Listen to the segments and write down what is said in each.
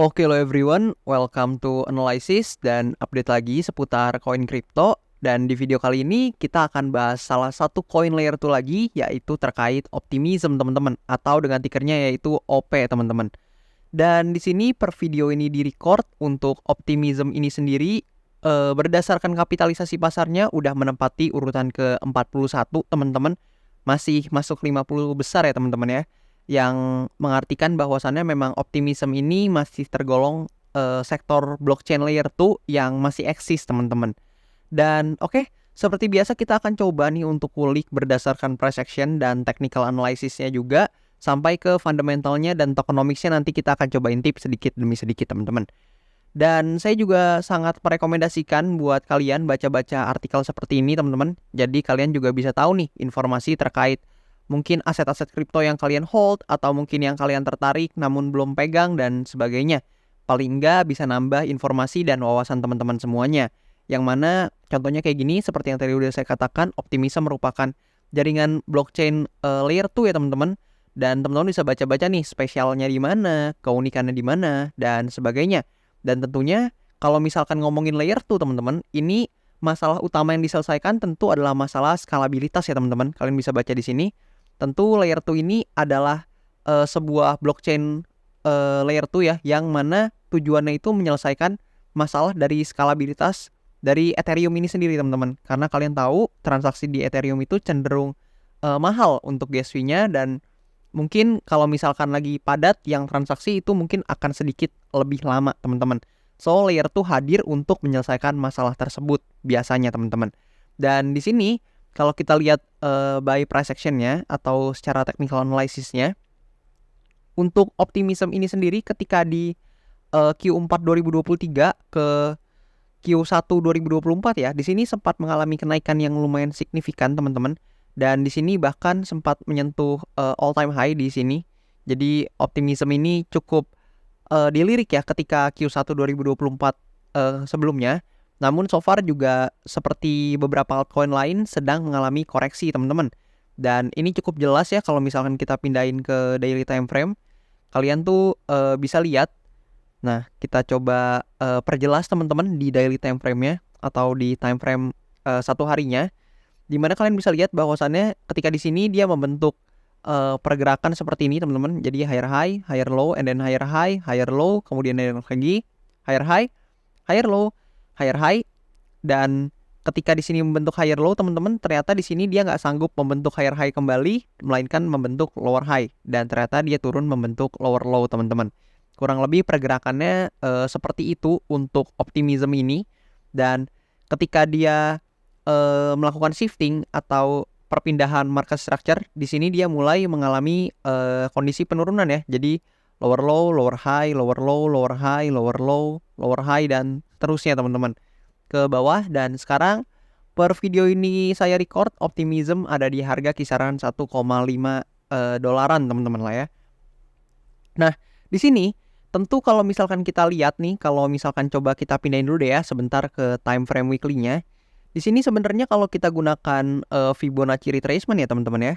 Oke lo everyone, welcome to Analysis dan update lagi seputar koin kripto. Dan di video kali ini kita akan bahas salah satu koin layer 2 lagi, yaitu terkait Optimism teman-teman, atau dengan tickernya yaitu OP teman-teman. Dan di sini per video ini direcord untuk Optimism ini sendiri berdasarkan kapitalisasi pasarnya udah menempati urutan ke-41 teman-teman. Masih masuk 50 besar ya teman-teman ya, yang mengartikan bahwasannya memang Optimism ini masih tergolong sektor blockchain layer 2 yang masih eksis teman-teman. Dan oke, seperti biasa kita akan coba nih untuk kulik berdasarkan price action dan technical analysisnya juga sampai ke fundamentalnya dan tokenomicsnya. Nanti kita akan cobain tips sedikit demi sedikit teman-teman. Dan saya juga sangat merekomendasikan buat kalian baca-baca artikel seperti ini teman-teman. Jadi kalian juga bisa tahu nih informasi terkait mungkin aset-aset kripto yang kalian hold atau mungkin yang kalian tertarik namun belum pegang dan sebagainya. Paling enggak bisa nambah informasi dan wawasan teman-teman semuanya. Yang mana contohnya kayak gini, seperti yang tadi udah saya katakan, Optimism merupakan jaringan blockchain layer 2 ya teman-teman. Dan teman-teman bisa baca-baca nih spesialnya di mana, keunikannya di mana, dan sebagainya. Dan tentunya kalau misalkan ngomongin layer 2 teman-teman, ini masalah utama yang diselesaikan tentu adalah masalah skalabilitas ya teman-teman. Kalian bisa baca di sini. Tentu layer 2 ini adalah sebuah blockchain layer 2 ya, yang mana tujuannya itu menyelesaikan masalah dari skalabilitas dari Ethereum ini sendiri teman-teman. Karena kalian tahu transaksi di Ethereum itu cenderung mahal untuk gas fee-nya, dan mungkin kalau misalkan lagi padat yang transaksi itu mungkin akan sedikit lebih lama teman-teman. So layer 2 hadir untuk menyelesaikan masalah tersebut biasanya teman-teman. Dan di sini kalau kita lihat by price action-nya atau secara technical analysis-nya, untuk Optimism ini sendiri ketika di Q4 2023 ke Q1 2024 ya, di sini sempat mengalami kenaikan yang lumayan signifikan teman-teman. Dan di sini bahkan sempat menyentuh all time high di sini. Jadi Optimism ini cukup dilirik ya ketika Q1 2024 sebelumnya. Namun so far juga seperti beberapa altcoin lain sedang mengalami koreksi teman-teman. Dan ini cukup jelas ya kalau misalkan kita pindahin ke daily time frame. Kalian tuh bisa lihat. Nah, kita coba perjelas teman-teman di daily time frame-nya atau di time frame satu harinya, di mana kalian bisa lihat bahwasannya ketika di sini dia membentuk pergerakan seperti ini teman-teman. Jadi higher high, higher low, and then higher high, higher low, kemudian lagi higher high, higher low, higher high. Dan ketika di sini membentuk higher low teman-teman, ternyata di sini dia nggak sanggup membentuk higher high kembali, melainkan membentuk lower high, dan ternyata dia turun membentuk lower low teman-teman. Kurang lebih pergerakannya seperti itu untuk Optimism ini. Dan ketika dia melakukan shifting atau perpindahan market structure, di sini dia mulai mengalami kondisi penurunan ya. Jadi lower low, lower high, lower low, lower high, lower low, lower high, dan terusnya teman-teman ke bawah. Dan sekarang per video ini saya record, Optimism ada di harga kisaran 1,5 dolaran teman-teman lah ya. Nah, di sini tentu kalau misalkan kita lihat nih, kalau misalkan coba kita pindahin dulu deh ya sebentar ke time frame weekly-nya. Di sini sebenarnya kalau kita gunakan Fibonacci retracement ya teman-teman ya.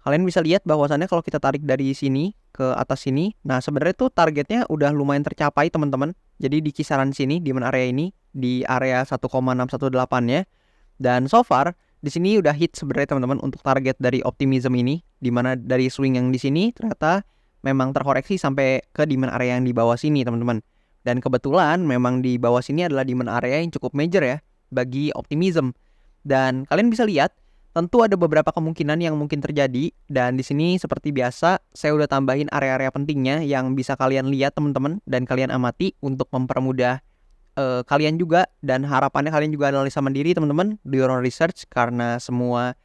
Kalian bisa lihat bahwasannya kalau kita tarik dari sini ke atas sini, nah sebenarnya tuh targetnya udah lumayan tercapai teman-teman. Jadi di kisaran sini, di mana area ini, di area 1,618-nya. Dan so far di sini udah hit sebenarnya teman-teman untuk target dari Optimism ini, di mana dari swing yang di sini ternyata memang terkoreksi sampai ke demand area yang di bawah sini teman-teman. Dan kebetulan memang di bawah sini adalah demand area yang cukup major ya bagi Optimism. Dan kalian bisa lihat tentu ada beberapa kemungkinan yang mungkin terjadi, dan di sini seperti biasa saya udah tambahin area-area pentingnya yang bisa kalian lihat teman-teman dan kalian amati untuk mempermudah kalian juga, dan harapannya kalian juga analisa mandiri teman-teman, do your own research, karena semua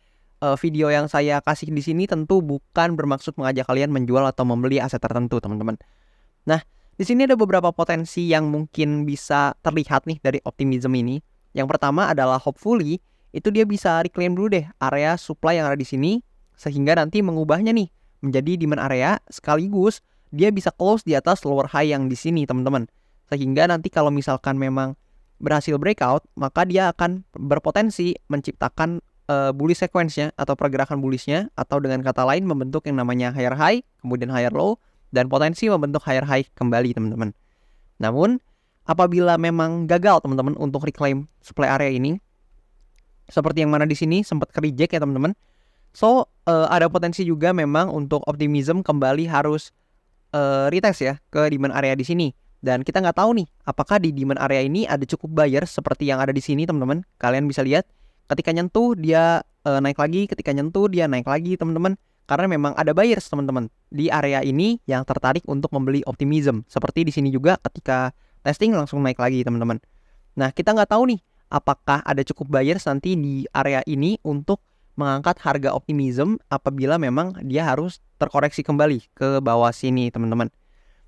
video yang saya kasih di sini tentu bukan bermaksud mengajak kalian menjual atau membeli aset tertentu teman-teman. Nah, di sini ada beberapa potensi yang mungkin bisa terlihat nih dari Optimism ini. Yang pertama adalah hopefully itu dia bisa reclaim dulu deh area supply yang ada di sini, sehingga nanti mengubahnya nih menjadi demand area, sekaligus dia bisa close di atas lower high yang di sini teman-teman. Sehingga nanti kalau misalkan memang berhasil breakout, maka dia akan berpotensi menciptakan bullish sequence-nya atau pergerakan bullish-nya, atau dengan kata lain membentuk yang namanya higher high, kemudian higher low, dan potensi membentuk higher high kembali teman-teman. Namun apabila memang gagal teman-teman untuk reclaim supply area ini, seperti yang mana di sini sempat ke-reject ya teman-teman. So, ada potensi juga memang untuk optimism kembali harus retest ya ke demand area di sini. Dan kita nggak tahu nih, apakah di demand area ini ada cukup buyer seperti yang ada di sini teman-teman. Kalian bisa lihat ketika nyentuh dia naik lagi, ketika nyentuh dia naik lagi teman-teman. Karena memang ada buyers teman-teman di area ini yang tertarik untuk membeli optimism. Seperti di sini juga ketika testing langsung naik lagi teman-teman. Nah, kita nggak tahu nih apakah ada cukup buyers nanti di area ini untuk mengangkat harga optimism apabila memang dia harus terkoreksi kembali ke bawah sini teman-teman.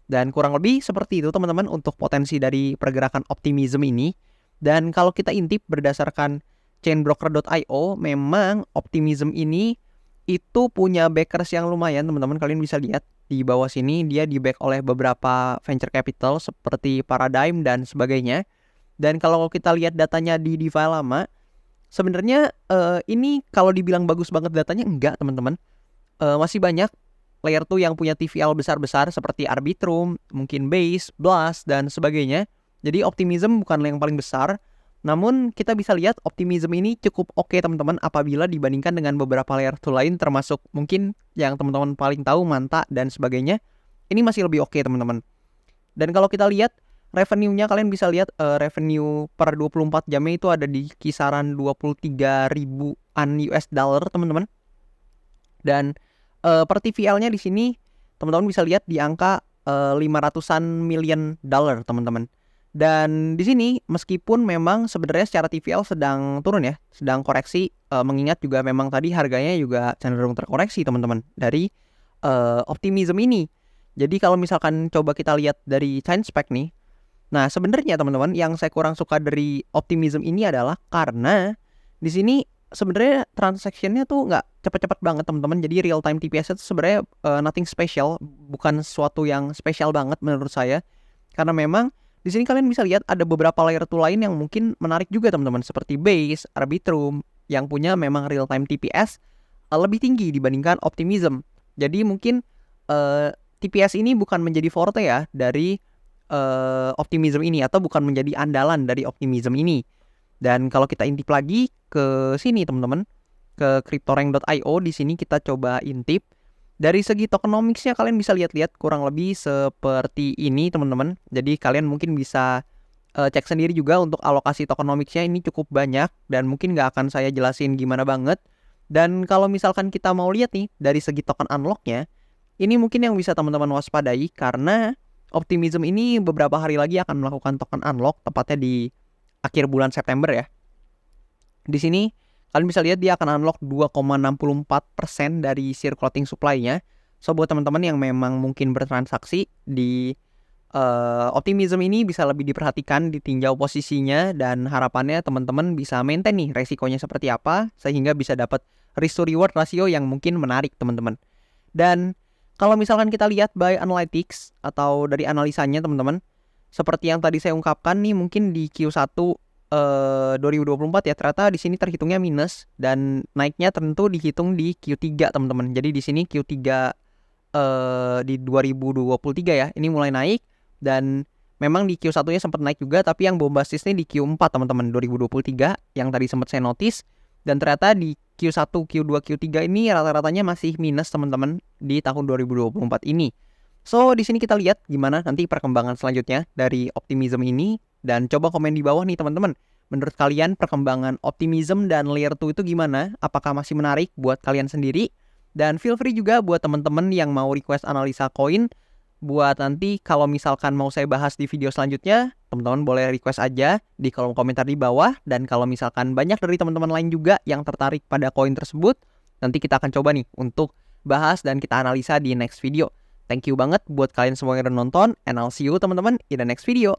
Dan kurang lebih seperti itu teman-teman untuk potensi dari pergerakan optimism ini. Dan kalau kita intip berdasarkan chainbroker.io, memang optimism ini itu punya backers yang lumayan teman-teman. Kalian bisa lihat di bawah sini dia di back oleh beberapa venture capital seperti Paradigm dan sebagainya. Dan kalau kita lihat datanya di DeFi lama, sebenarnya ini kalau dibilang bagus banget datanya enggak teman-teman. Masih banyak layer 2 yang punya TVL besar-besar seperti Arbitrum, mungkin Base, Blast, dan sebagainya. Jadi Optimism bukan yang paling besar. Namun kita bisa lihat Optimism ini cukup oke teman-teman apabila dibandingkan dengan beberapa layer 2 lain termasuk mungkin yang teman-teman paling tahu Manta dan sebagainya. Ini masih lebih oke teman-teman. Dan kalau kita lihat revenue-nya, kalian bisa lihat revenue per 24 jamnya itu ada di kisaran 23 ribuan US dollar teman-teman. Dan per TVL-nya di sini teman-teman bisa lihat di angka 500-an million dollar teman-teman. Dan di sini meskipun memang sebenarnya secara TVL sedang turun ya, sedang koreksi, mengingat juga memang tadi harganya juga cenderung terkoreksi teman-teman dari Optimism ini. Jadi kalau misalkan coba kita lihat dari Chainspec nih, nah sebenarnya teman-teman yang saya kurang suka dari Optimism ini adalah karena di sini sebenarnya transactionnya tuh nggak cepat-cepat banget teman-teman. Jadi real time TPS itu sebenarnya nothing special, bukan sesuatu yang spesial banget menurut saya. Karena memang di sini kalian bisa lihat ada beberapa layer 2 lain yang mungkin menarik juga teman-teman, seperti Base, Arbitrum yang punya memang real time TPS lebih tinggi dibandingkan Optimism. Jadi mungkin TPS ini bukan menjadi forte ya dari Optimism ini, atau bukan menjadi andalan dari Optimism ini. Dan kalau kita intip lagi ke sini teman-teman, ke cryptorank.io, di sini kita coba intip. Dari segi tokenomics-nya kalian bisa lihat-lihat kurang lebih seperti ini teman-teman. Jadi kalian mungkin bisa cek sendiri juga untuk alokasi tokenomics-nya ini cukup banyak dan mungkin nggak akan saya jelasin gimana banget. Dan kalau misalkan kita mau lihat nih dari segi token unlock-nya, ini mungkin yang bisa teman-teman waspadai karena Optimism ini beberapa hari lagi akan melakukan token unlock, tepatnya di akhir bulan September ya. Di sini kalian bisa lihat dia akan unlock 2,64% dari circulating supply-nya. So buat teman-teman yang memang mungkin bertransaksi di Optimism ini bisa lebih diperhatikan, ditinjau posisinya, dan harapannya teman-teman bisa maintain nih resikonya seperti apa sehingga bisa dapat risk to reward rasio yang mungkin menarik teman-teman. Dan kalau misalkan kita lihat by analytics atau dari analisanya teman-teman, seperti yang tadi saya ungkapkan nih, mungkin di Q1 2024 ya, ternyata di sini terhitungnya minus dan naiknya tentu dihitung di Q3 teman-teman. Jadi di sini Q3 di 2023 ya, ini mulai naik dan memang di Q1-nya sempat naik juga, tapi yang bombastisnya di Q4 teman-teman 2023 yang tadi sempat saya notice. Dan ternyata di Q1, Q2, Q3 ini rata-ratanya masih minus teman-teman di tahun 2024 ini. So, di sini kita lihat gimana nanti perkembangan selanjutnya dari Optimism ini. Dan coba komen di bawah nih teman-teman. Menurut kalian perkembangan Optimism dan Layer 2 itu gimana? Apakah masih menarik buat kalian sendiri? Dan feel free juga buat teman-teman yang mau request analisa koin. Buat nanti kalau misalkan mau saya bahas di video selanjutnya, teman-teman boleh request aja di kolom komentar di bawah. Dan kalau misalkan banyak dari teman-teman lain juga yang tertarik pada koin tersebut, nanti kita akan coba nih untuk bahas dan kita analisa di next video. Thank you banget buat kalian semua yang udah nonton, and I'll see you teman-teman in the next video.